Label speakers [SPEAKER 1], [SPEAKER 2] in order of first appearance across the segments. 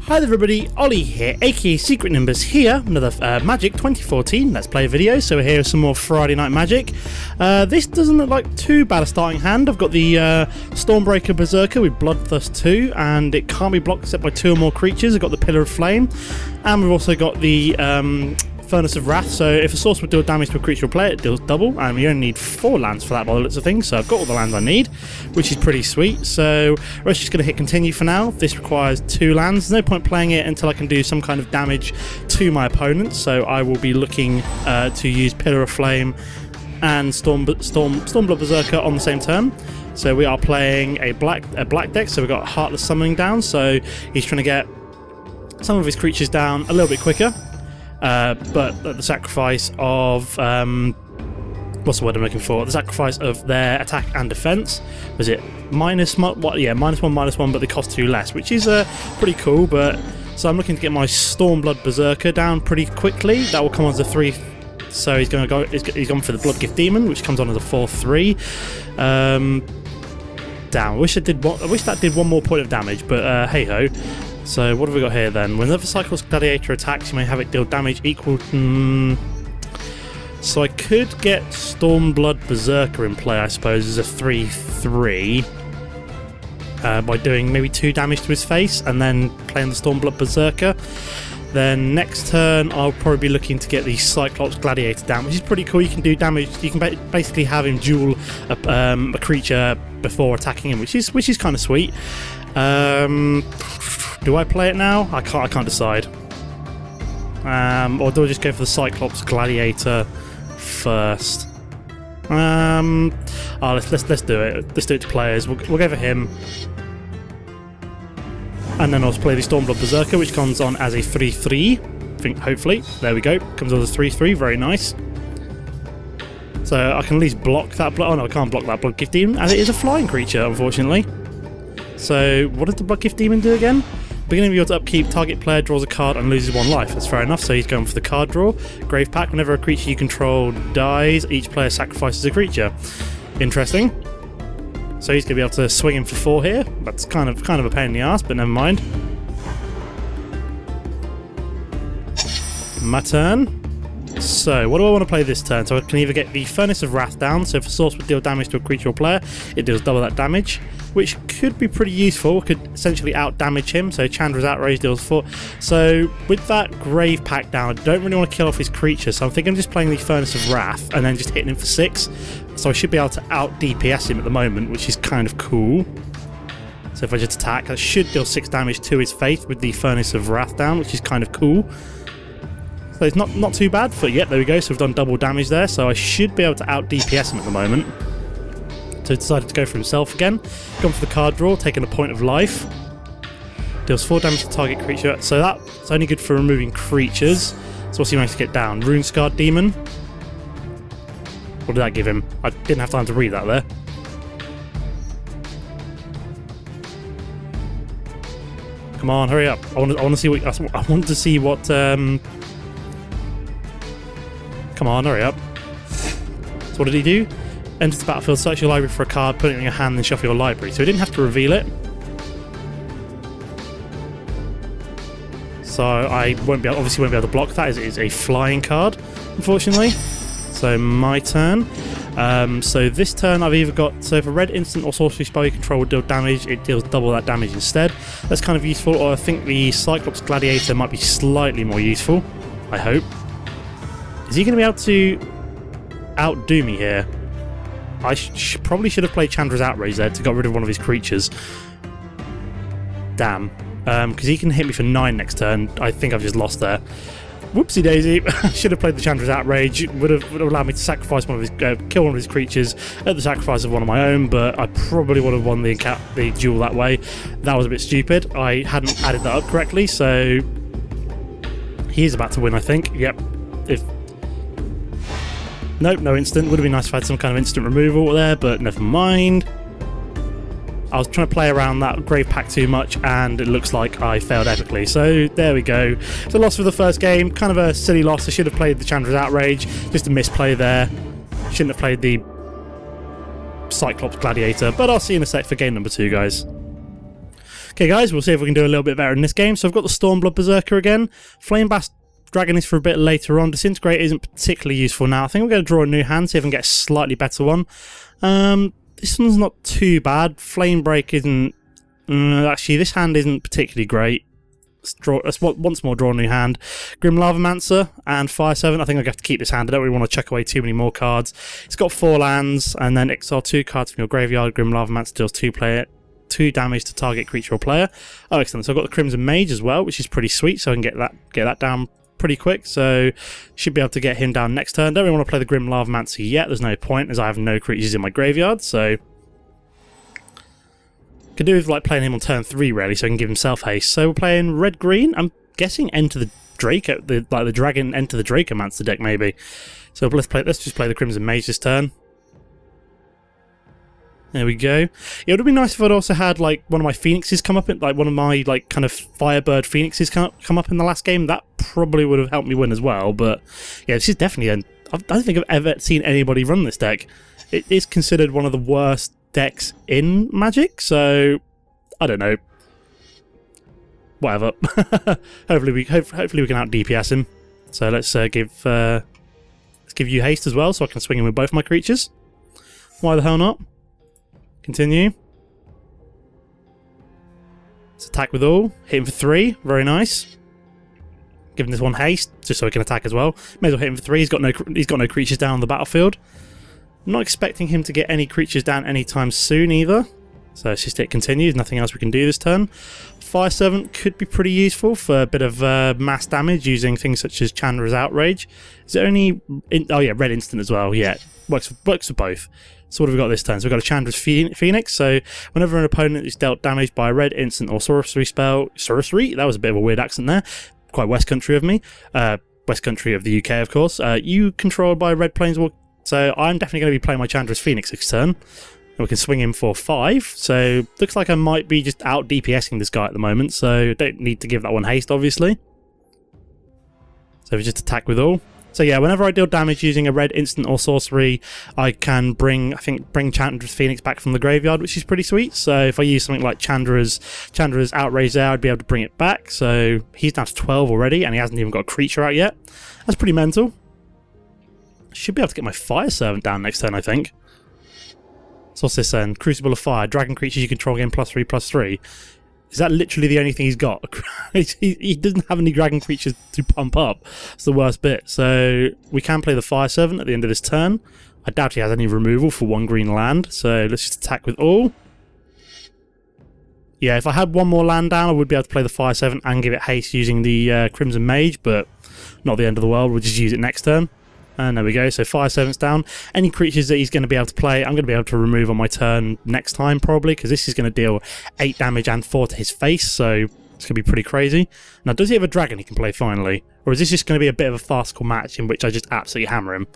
[SPEAKER 1] Hi there everybody, Ollie here, aka Secret Nimbus here, another Magic 2014 Let's Play video. So here is some more Friday Night Magic. This doesn't look like too bad a starting hand. I've got the Stormbreaker Berserker with Bloodthirst 2, and it can't be blocked except by 2 or more creatures. I've got the Pillar of Flame, and we've also got the Furnace of Wrath. So if a source would deal damage to a creature or player, it deals double, and we only need 4 lands for that by the looks of things, so I've got all the lands I need, which is pretty sweet. So we're just going to hit continue for now. This requires 2 lands. There's no point playing it until I can do some kind of damage to my opponent, so I will be looking to use Pillar of Flame and Stormblood Berserker on the same turn. So we are playing a black deck, so we've got Heartless Summoning down, so he's trying to get some of his creatures down a little bit quicker. But at the sacrifice of what's the word I'm looking for? The sacrifice of their attack and defense. Was it -1? Yeah, -1, but they cost 2 less, which is pretty cool. But so I'm looking to get my Stormblood Berserker down pretty quickly. That will come on as a 3. So he's going to go. He's gone for the Bloodgift Demon, which comes on as a 4/3. Damn! I wish that did 1 more point of damage, but hey ho. So what have we got here then? Whenever Cyclops Gladiator attacks, you may have it deal damage equal to... So I could get Stormblood Berserker in play, I suppose, as a 3/3. By doing maybe 2 damage to his face, and then playing the Stormblood Berserker. Then next turn, I'll probably be looking to get the Cyclops Gladiator down, which is pretty cool. You can do damage. You can basically have him duel a creature before attacking him, which is kind of sweet. Do I play it now? I can't decide. Or do I just go for the Cyclops Gladiator first? Let's do it. Let's do it to players. We'll go for him. And then I'll play the Stormblood Berserker, which comes on as a 3/3. I think, hopefully. There we go. Comes on as a 3/3. Very nice. So I can at least block that. Oh no, I can't block that Bloodgift Demon, as it is a flying creature, unfortunately. So what does the Bloodgift Demon do again? Beginning of your upkeep, target player draws a card and loses 1 life. That's fair enough, so he's going for the card draw. Grave Pact, whenever a creature you control dies, each player sacrifices a creature. Interesting. So he's going to be able to swing him for 4 here. That's kind of a pain in the ass, but never mind. My turn. So, what do I want to play this turn? So I can either get the Furnace of Wrath down, so if a source would deal damage to a creature or player, it deals double that damage, which could be pretty useful. Could essentially out-damage him, so Chandra's Outrage deals 4. So, with that Grave Pact down, I don't really want to kill off his creature, so I'm thinking of just playing the Furnace of Wrath, and then just hitting him for 6. So I should be able to out-DPS him at the moment, which is kind of cool. So if I just attack, that should deal 6 damage to his face with the Furnace of Wrath down, which is kind of cool. So it's not too bad for yet. There we go. So we've done double damage there. So I should be able to out DPS him at the moment. So he decided to go for himself again. Gone for the card draw, taking a point of life. Deals 4 damage to target creature. So that's only good for removing creatures. So what's he managed to get down? Runescarred Demon. What did that give him? I didn't have time to read that there. Come on, hurry up! I want to see what Come on, hurry up. So what did he do? Enter the battlefield, search your library for a card, put it in your hand, then shuffle your library. So he didn't have to reveal it. So I obviously won't be able to block that, as it is a flying card, unfortunately. So my turn. So this turn I've either got... So if a red instant or sorcery spell you control would deal damage, it deals double that damage instead. That's kind of useful, or I think the Cyclops Gladiator might be slightly more useful. I hope. Is he going to be able to outdo me here? I probably should have played Chandra's Outrage there to get rid of one of his creatures. Damn. Because he can hit me for 9 next turn. I think I've just lost there. Whoopsie daisy. Should have played the Chandra's Outrage. Would have allowed me to sacrifice one of his, kill one of his creatures at the sacrifice of one of my own, but I probably would have won the duel that way. That was a bit stupid. I hadn't added that up correctly, so he is about to win, I think. Yep. Nope, no instant. Would have been nice if I had some kind of instant removal there, but never mind. I was trying to play around that Grave Pact too much, and it looks like I failed epically. So there we go. So loss for the first game. Kind of a silly loss. I should have played the Chandra's Outrage. Just a misplay there. Shouldn't have played the Cyclops Gladiator. But I'll see you in a sec for game number 2, guys. Okay guys, we'll see if we can do a little bit better in this game. So I've got the Stormblood Berserker again. Flame Blast Dragon is for a bit later on. Disintegrate isn't particularly useful now. I think we're going to draw a new hand, see if I can get a slightly better one. This one's not too bad. Flame Break isn't... actually, this hand isn't particularly great. Let's once more draw a new hand. Grim Lavamancer and Fire 7. I think I'm going to have to keep this hand. I don't really want to chuck away too many more cards. It's got 4 lands, and then exile 2 cards from your graveyard. Grim Lavamancer deals 2 damage to target creature or player. Oh, excellent. So I've got the Crimson Mage as well, which is pretty sweet, so I can get that down pretty quick. So should be able to get him down next turn. Don't really want to play the Grim Lavamancer yet. There's no point, as I have no creatures in my graveyard, so... Could do with like playing him on turn 3 really, so I can give himself haste. So we're playing red-green. I'm guessing Enter the Draco, the dragon Enter the Dracomancer deck maybe. So let's just play the Crimson Mage this turn. There we go. It would have been nice if I'd also had like one of my Phoenixes come up, like one of my like kind of Firebird Phoenixes come up in the last game. That probably would have helped me win as well. But yeah, this is definitely I don't think I've ever seen anybody run this deck. It is considered one of the worst decks in Magic, so I don't know. Whatever. hopefully we can out DPS him. So let's give you haste as well, so I can swing him with both my creatures. Why the hell not? Continue. Let's attack with all. Hit him for 3. Very nice. Giving this one haste, just so he can attack as well. May as well hit him for 3. He's got no creatures down on the battlefield. I'm not expecting him to get any creatures down anytime soon either. So let's just hit continue. There's nothing else we can do this turn. Fire Servant could be pretty useful for a bit of mass damage using things such as Chandra's Outrage. Is it only... oh yeah, red instant as well. Yeah, works for both. So what have we got this turn? So we've got a Chandra's Phoenix. So whenever an opponent is dealt damage by a red instant or sorcery spell... Sorcery? That was a bit of a weird accent there. Quite West Country of me. West Country of the UK, of course. You controlled by a red Planeswalker. So I'm definitely going to be playing my Chandra's Phoenix this turn. And we can swing him for 5. So looks like I might be just out DPSing this guy at the moment. So don't need to give that one haste, obviously. So we just attack with all. So yeah, whenever I deal damage using a red instant or sorcery, I can bring Chandra's Phoenix back from the graveyard, which is pretty sweet. So if I use something like Chandra's Outrage there, I'd be able to bring it back. So he's down to 12 already, and he hasn't even got a creature out yet. That's pretty mental. Should be able to get my Fire Servant down next turn, I think. So what's this then? Crucible of Fire. Dragon creatures you control gain +3/+3. Is that literally the only thing he's got? He doesn't have any dragon creatures to pump up. It's the worst bit. So we can play the Fire Servant at the end of this turn. I doubt he has any removal for 1 green land. So let's just attack with all. Yeah, if I had 1 more land down, I would be able to play the Fire Servant and give it haste using the Crimson Mage, but not the end of the world. We'll just use it next turn. And there we go, so Fire Servant's down. Any creatures that he's going to be able to play, I'm going to be able to remove on my turn next time, probably, because this is going to deal 8 damage and 4 to his face, so it's going to be pretty crazy. Now, does he have a dragon he can play finally? Or is this just going to be a bit of a farcical match in which I just absolutely hammer him?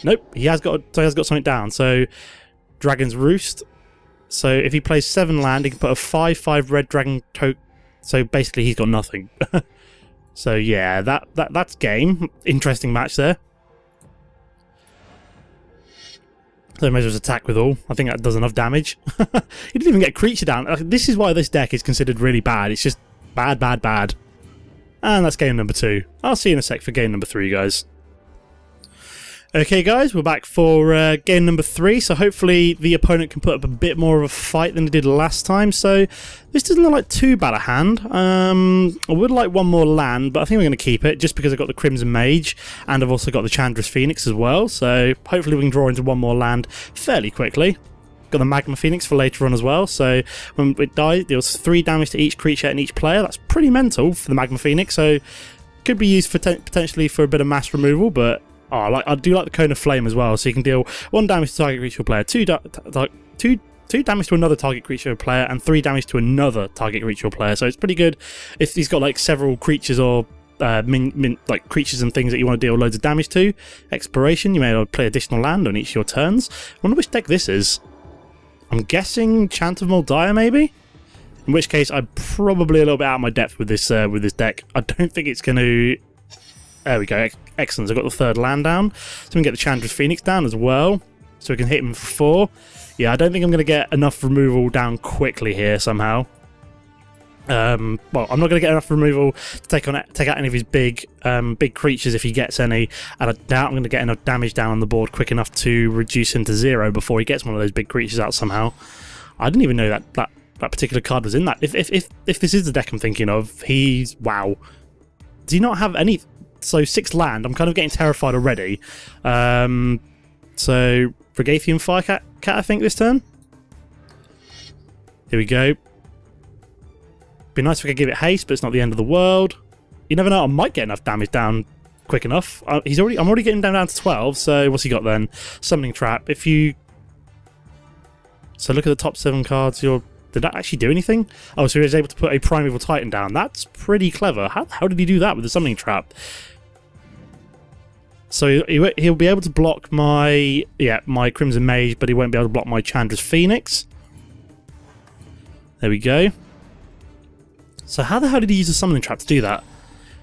[SPEAKER 1] Nope, he has got something down. So, Dragon's Roost. So, if he plays 7 land, he can put a 5/5 red dragon token. So, basically, he's got nothing. So yeah, that's game. Interesting match there. So measures attack with all. I think that does enough damage. He didn't even get a creature down. This is why this deck is considered really bad. It's just bad, bad, bad. And that's game number 2. I'll see you in a sec for game number 3, guys. Okay guys, we're back for game number 3, so hopefully the opponent can put up a bit more of a fight than he did last time. So this doesn't look like too bad a hand. I would like 1 more land, but I think we're going to keep it just because I've got the Crimson Mage and I've also got the Chandra's Phoenix as well. So hopefully we can draw into 1 more land fairly quickly. Got the Magma Phoenix for later on as well, so when it dies it deals 3 damage to each creature and each player. That's pretty mental for the Magma Phoenix, so could be used for potentially for a bit of mass removal, but I do like the Cone of Flame as well, so you can deal 1 damage to target creature or player, 2 damage to another target creature or player, and 3 damage to another target creature or player. So it's pretty good if he's got like several creatures or like creatures and things that you want to deal loads of damage to. Exploration, you may play additional land on each of your turns. I wonder which deck this is. I'm guessing Chant of Moldiah, maybe? In which case, I'm probably a little bit out of my depth with this deck. I don't think it's going to... There we go. Excellent. I've got the 3rd land down. So we can get the Chandra's Phoenix down as well. So we can hit him for 4. Yeah, I don't think I'm going to get enough removal down quickly here somehow. Well, I'm not going to get enough removal to take out any of his big creatures if he gets any, and I doubt I'm going to get enough damage down on the board quick enough to reduce him to 0 before he gets one of those big creatures out somehow. I didn't even know that particular card was in that. If this is the deck I'm thinking of, he's... wow. Does he not have any... So 6 land, I'm kind of getting terrified already. So Regathian Firecat, I think, this turn. Here we go. Be nice if I could give it haste, but it's not the end of the world. You never know, I might get enough damage down quick enough. I'm already getting down to 12, so what's he got then? Summoning Trap. If you... So look at the top 7 cards. Did that actually do anything? Oh, so he was able to put a Primeval Titan down. That's pretty clever. How did he do that with the Summoning Trap? So he'll be able to block my Crimson Mage, but he won't be able to block my Chandra's Phoenix. There we go. So how the hell did he use the Summoning Trap to do that?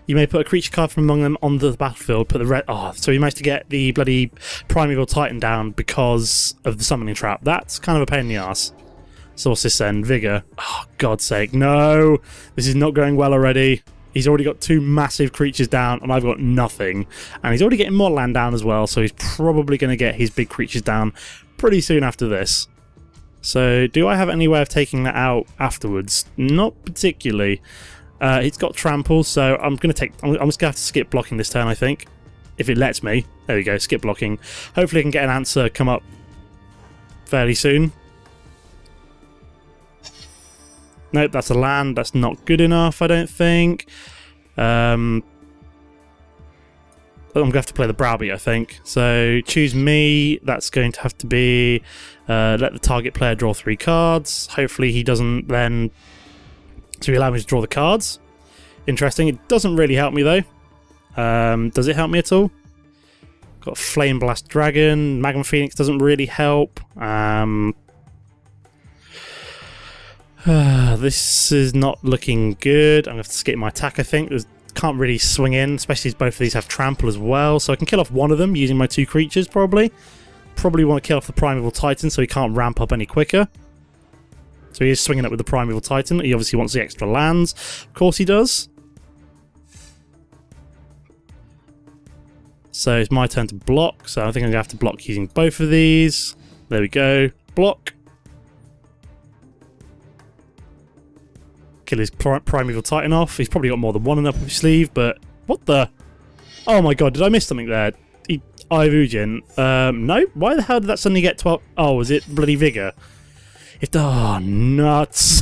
[SPEAKER 1] You may put a creature card from among them on the battlefield, put the red... Oh, so he managed to get the bloody Primeval Titan down because of the Summoning Trap. That's kind of a pain in the ass. So what's this then? Vigor. Oh, God's sake. No! This is not going well already. He's already got 2 massive creatures down, and I've got nothing. And he's already getting more land down as well, so he's probably going to get his big creatures down pretty soon after this. So, do I have any way of taking that out afterwards? Not particularly. It's got trample, so I'm just going to have to skip blocking this turn, I think. If it lets me. There we go, skip blocking. Hopefully I can get an answer come up fairly soon. Nope, that's a land. That's not good enough, I don't think. I'm going to have to play the Browbeat, I think. So, choose me. That's going to have to be... let the target player draw 3 cards. Hopefully he doesn't then... So he allow me to draw the cards. Interesting. It doesn't really help me, though. Does it help me at all? Got Flame Blast Dragon. Magma Phoenix doesn't really help. This is not looking good. I'm going to have to skip my attack, I think. Can't really swing in, especially as both of these have trample as well. So I can kill off one of them using my 2 creatures, probably. Probably want to kill off the Primeval Titan so he can't ramp up any quicker. So he is swinging it with the Primeval Titan. He obviously wants the extra lands. Of course he does. So it's my turn to block. So I think I'm going to have to block using both of these. There we go. Block. Kill his Primeval Titan off. He's probably got more than one up his sleeve, but... What the... Oh my god, did I miss something there? Ivujin. No? Why the hell did that suddenly get 12... Oh, was it bloody Vigor? Oh, nuts.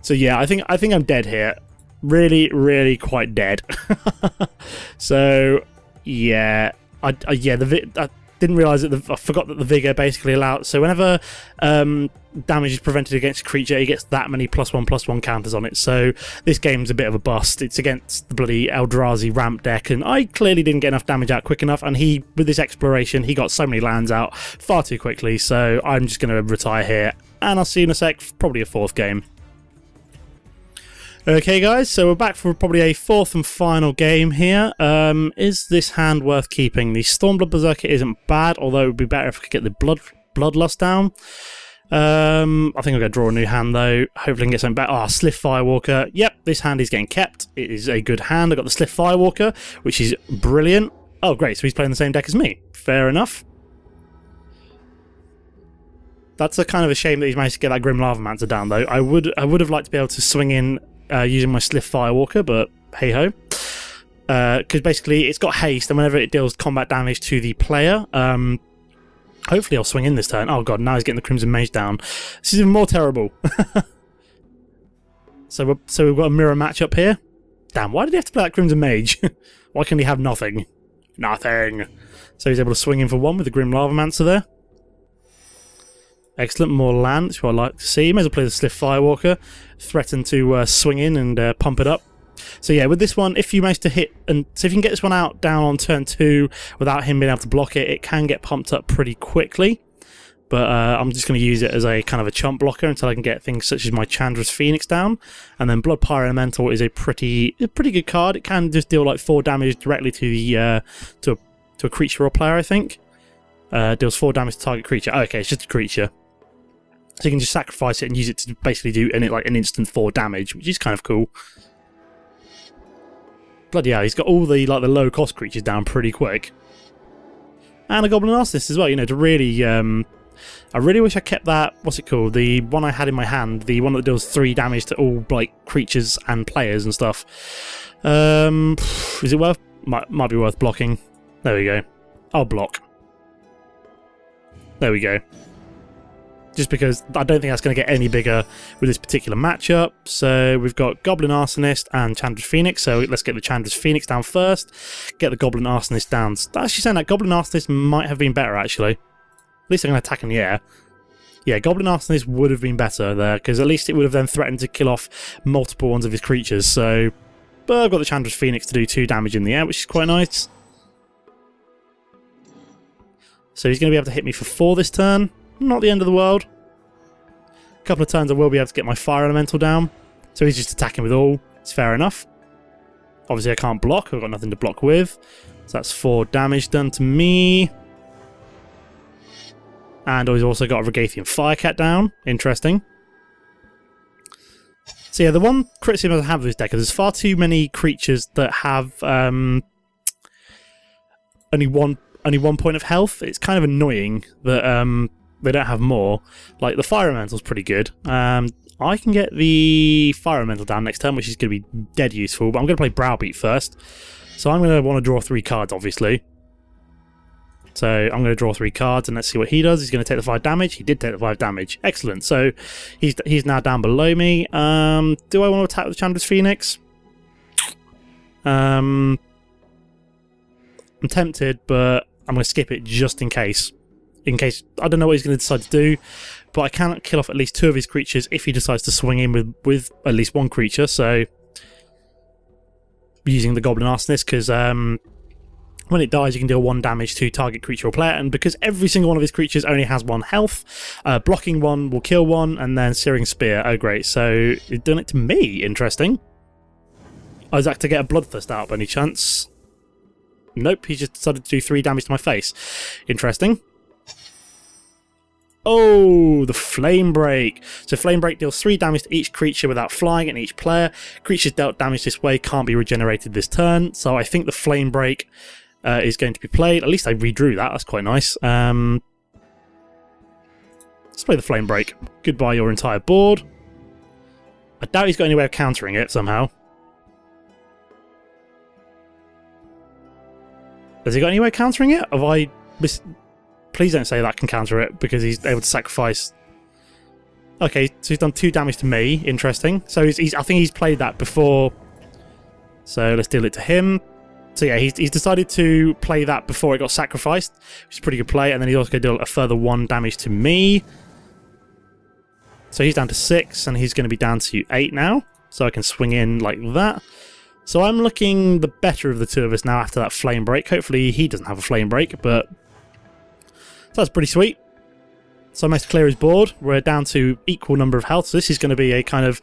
[SPEAKER 1] So yeah, I think I'm dead here. Really, really quite dead. So, yeah. I didn't realise that I forgot that the Vigor basically allowed... So whenever damage is prevented against a creature, he gets that many +1/+1 counters on it. So this game's a bit of a bust. It's against the bloody Eldrazi ramp deck, and I clearly didn't get enough damage out quick enough, and he, with this exploration, he got so many lands out far too quickly, so I'm just going to retire here, and I'll see you in a sec, probably a 4th game. Okay guys, so we're back for probably a 4th and final game here. Is this hand worth keeping? The Stormblood Berserker isn't bad, although it would be better if I could get the Bloodlust down. I think I'm going to draw a new hand though. Hopefully I can get something better. Sliff Firewalker. Yep, this hand is getting kept. It is a good hand. I got the Sliff Firewalker, which is brilliant. Oh great, so he's playing the same deck as me. Fair enough. That's a kind of a shame that he's managed to get that Grim Lavamancer down though. I would have liked to be able to swing in using my Sliff Firewalker, but hey ho. Because basically it's got haste, and whenever it deals combat damage to the player, hopefully I'll swing in this turn. Oh god, now he's getting the Crimson Mage down. This is even more terrible. So we've got a mirror match up here. Damn, why did he have to play that Crimson Mage? Why can he have nothing? Nothing. So he's able to swing in for 1 with the Grim Lavamancer there. Excellent, more land, that's what I like to see. May as well play the Sliff Firewalker. Threaten to swing in and pump it up. So yeah, with this one, if you manage to hit, and so if you can get this one out down on turn 2 without him being able to block it, it can get pumped up pretty quickly. But I'm just going to use it as a kind of a chump blocker until I can get things such as my Chandra's Phoenix down. And then Blood Pyre Elemental is a pretty good card. It can just deal like 4 damage directly to the to a creature or player, I think. Deals 4 damage to target creature. Okay, it's just a creature. So you can just sacrifice it and use it to basically do an instant 4 damage, which is kind of cool. Bloody hell, he's got all the low cost creatures down pretty quick. And a Goblin Arsonist as well, you know, to really... I really wish I kept that, what's it called, the one I had in my hand, the one that deals 3 damage to all, like, creatures and players and stuff. Is it worth... Might be worth blocking. There we go. I'll block. There we go. Just because I don't think that's going to get any bigger with this particular matchup. So we've got Goblin Arsonist and Chandra's Phoenix. So let's get the Chandra's Phoenix down first. Get the Goblin Arsonist down. Actually saying that Goblin Arsonist might have been better, actually. At least I'm going to attack in the air. Yeah, Goblin Arsonist would have been better there, because at least it would have then threatened to kill off multiple ones of his creatures. So, but I've got the Chandra's Phoenix to do 2 damage in the air, which is quite nice. So he's going to be able to hit me for 4 this turn. Not the end of the world. A couple of turns I will be able to get my Fire Elemental down. So he's just attacking with all. It's fair enough. Obviously I can't block. I've got nothing to block with. So that's 4 damage done to me. And he's also got a Regathian Firecat down. Interesting. So yeah, the one criticism I have of this deck is there's far too many creatures that have only one point of health. It's kind of annoying that they don't have more. Like, the Fire Elemental's pretty good. I can get the Fire Elemental down next turn, which is going to be dead useful, but I'm going to play Browbeat first. So I'm going to want to draw 3 cards, obviously. So I'm going to draw 3 cards, and let's see what he does. He's going to take the 5 damage. He did take the 5 damage. Excellent. So he's now down below me. Do I want to attack with Chandra's Phoenix? I'm tempted, but I'm going to skip it just in case. In case, I don't know what he's going to decide to do, but I can kill off at least 2 of his creatures if he decides to swing in with at least 1 creature. So using the Goblin Arsonist, because when it dies, you can deal 1 damage to target creature or player, and because every single one of his creatures only has 1 health, blocking 1 will kill 1, and then Searing Spear. Oh, great. So, he's done it to me. Interesting. Is that to get a Bloodthirst out by any chance? Nope, he just decided to do 3 damage to my face. Interesting. Oh, the Flame Break. So Flame Break deals 3 damage to each creature without flying and each player. Creatures dealt damage this way can't be regenerated this turn, so I think the Flame Break is going to be played. At least I redrew that. That's quite nice. Let's play the Flame Break. Goodbye your entire board. I doubt he's got any way of countering it somehow. Has he got any way of countering it? Have I... Please don't say that can counter it, because he's able to sacrifice... Okay, so he's done 2 damage to me. Interesting. So I think he's played that before. So let's deal it to him. So yeah, he's decided to play that before it got sacrificed, which is a pretty good play, and then he's also going to deal a further 1 damage to me. So he's down to 6, and he's going to be down to 8 now, so I can swing in like that. So I'm looking the better of the 2 of us now after that Flame Break. Hopefully he doesn't have a Flame Break, but... So that's pretty sweet. So I managed to clear his board. We're down to equal number of health, so this is going to be a kind of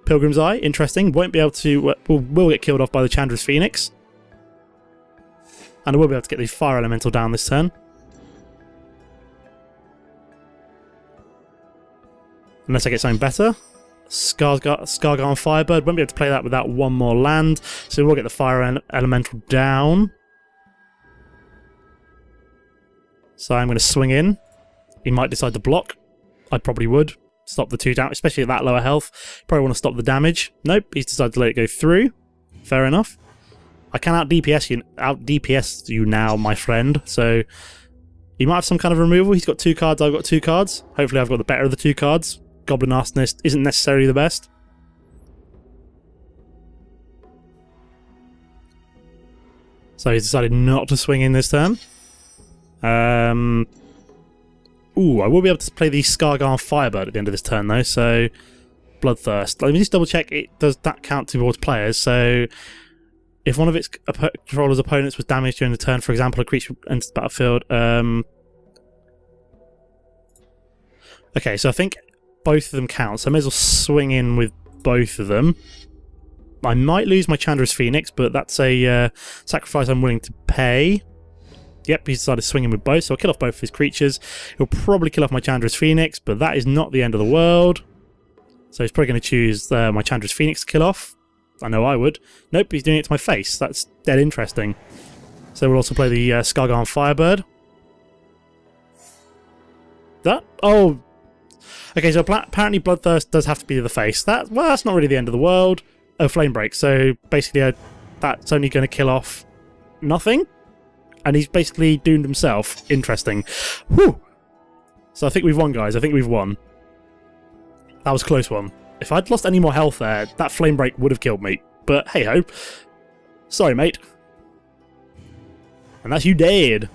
[SPEAKER 1] Pilgrim's Eye. Interesting. Won't be able to... will get killed off by the Chandra's Phoenix. And I will be able to get the Fire Elemental down this turn. Unless I get something better. Scargarn Firebird. Won't be able to play that without 1 more land. So we'll get the Fire Elemental down. So I'm going to swing in. He might decide to block. I probably would. Stop the 2 damage, especially at that lower health. Probably want to stop the damage. Nope, he's decided to let it go through. Fair enough. I can out-DPS you now, my friend. So he might have some kind of removal. He's got 2 cards, I've got 2 cards. Hopefully I've got the better of the 2 cards. Goblin Arsonist isn't necessarily the best. So he's decided not to swing in this turn. Ooh, I will be able to play the Scargarn Firebird at the end of this turn though, so... Bloodthirst. Let me just double check, it does that count towards players, so... If one of its controller's opponents was damaged during the turn, for example, a creature enters the battlefield... Okay, so I think both of them count, so I may as well swing in with both of them. I might lose my Chandra's Phoenix, but that's a sacrifice I'm willing to pay. Yep, he's decided swinging with both, so I'll kill off both of his creatures. He'll probably kill off my Chandra's Phoenix, but that is not the end of the world. So he's probably going to choose my Chandra's Phoenix to kill off. I know I would. Nope, he's doing it to my face. That's dead interesting. So we'll also play the Skargarn Firebird. That? Oh. Okay, so apparently Bloodthirst does have to be the face. Well, that's not really the end of the world. Oh, Flame Break. So basically that's only going to kill off nothing. And he's basically doomed himself. Interesting. Whew. So I think we've won, guys. I think we've won. That was a close one. If I'd lost any more health there, that Flame Break would have killed me. But hey-ho. Sorry, mate. And that's you dead.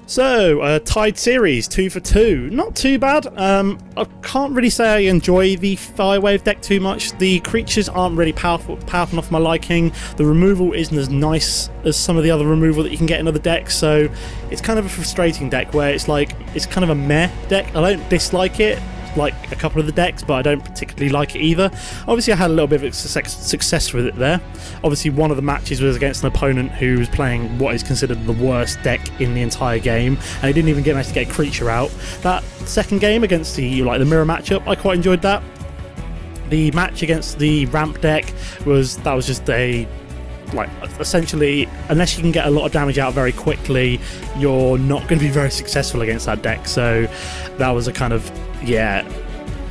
[SPEAKER 1] So, tied series, 2 for 2. Not too bad. I can't really say I enjoy the Firewave deck too much. The creatures aren't really powerful enough for my liking. The removal isn't as nice as some of the other removal that you can get in other decks, so it's kind of a frustrating deck where it's like, it's kind of a meh deck. I don't dislike it, like a couple of the decks, but I don't particularly like it either. Obviously I had a little bit of success with it there. Obviously one of the matches was against an opponent who was playing what is considered the worst deck in the entire game, and he didn't even manage to get a creature out. That second game against the mirror matchup, I quite enjoyed that. The match against the ramp deck was just a essentially, unless you can get a lot of damage out very quickly, you're not going to be very successful against that deck. So that was a kind of, yeah.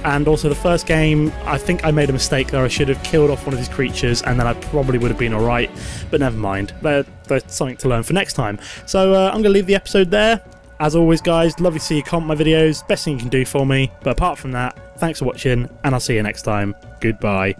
[SPEAKER 1] And also the first game, I think I made a mistake there. I should have killed off one of his creatures and then I probably would have been alright, but never mind. There's something to learn for next time. So I'm going to leave the episode there. As always, guys, lovely to see you comment my videos. Best thing you can do for me. But apart from that, thanks for watching and I'll see you next time. Goodbye.